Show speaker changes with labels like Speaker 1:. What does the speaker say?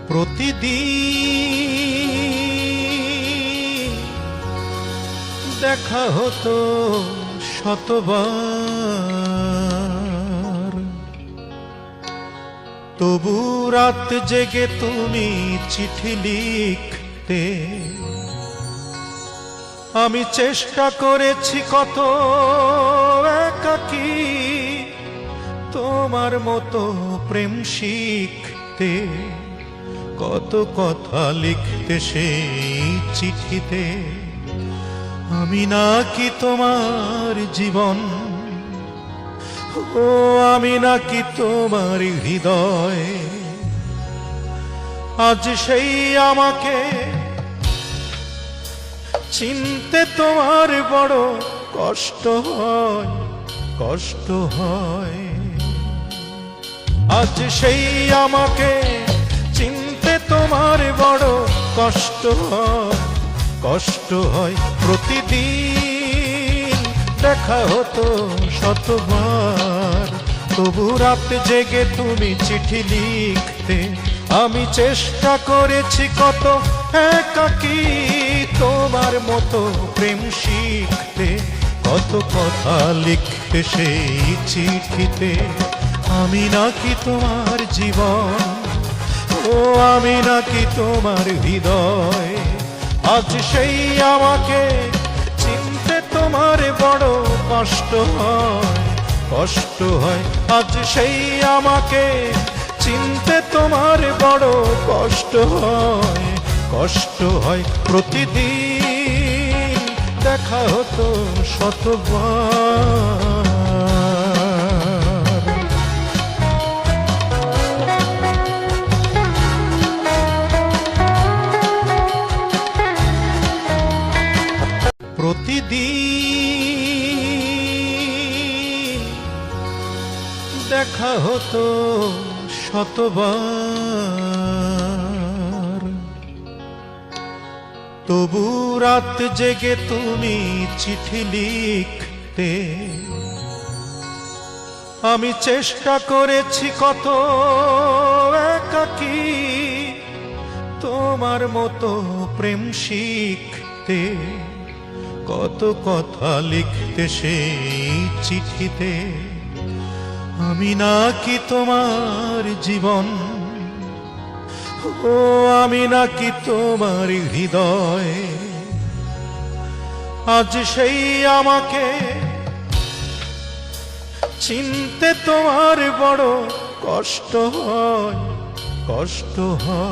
Speaker 1: প্রতিদিন দেখা হতো শতবার, তবু রাত জেগে তুমি চিঠি লিখতে। আমি চেষ্টা করেছি কত একাকী তোমার মতো প্রেম শিখতে, কত কথা লিখতে সেই চিঠিতে। আমি নাকি তোমার জীবন, ও আমি নাকি তোমার হৃদয়। আজ সেই আমাকে চিনতে তোমার বড় কষ্ট হয়, কষ্ট হয়। আজ সেই আমাকে চিনতে তোমার বড় কষ্ট হয়, কষ্ট হয়। প্রতিদিন দেখা হতো শতবার, তবু রাত জেগে তুমি চিঠি লিখতে। আমি চেষ্টা করেছি কত একাকী তোমার মতো প্রেম শিখতে, কত কথা লিখতে সেই চিঠিতে। আমি নাকি তোমার জীবন, ও আমি নাকি তোমার হৃদয়। আজ সেই আমাকে চিনতে তোমার বড় কষ্ট হয়, কষ্ট হয়। আজ সেই আমাকে চিনতে তোমার বড় কষ্ট হয়, কষ্ট হয়। প্রতিদিন দেখা হতো শতবার। প্রতিদিন দেখা হতো শতবার, তবু রাত জেগে তুমি চিঠি লিখতে। আমি চেষ্টা করেছি কত একাকী তোমার মতো প্রেম শিখতে, কত কথা লিখতে সেই চিঠিতে। আমি নাকি তোমার জীবন, ও আমি নাকি তোমার হৃদয়। আজ সেই আমাকে চিনতে তোমার বড় কষ্ট হয়, কষ্ট হয়।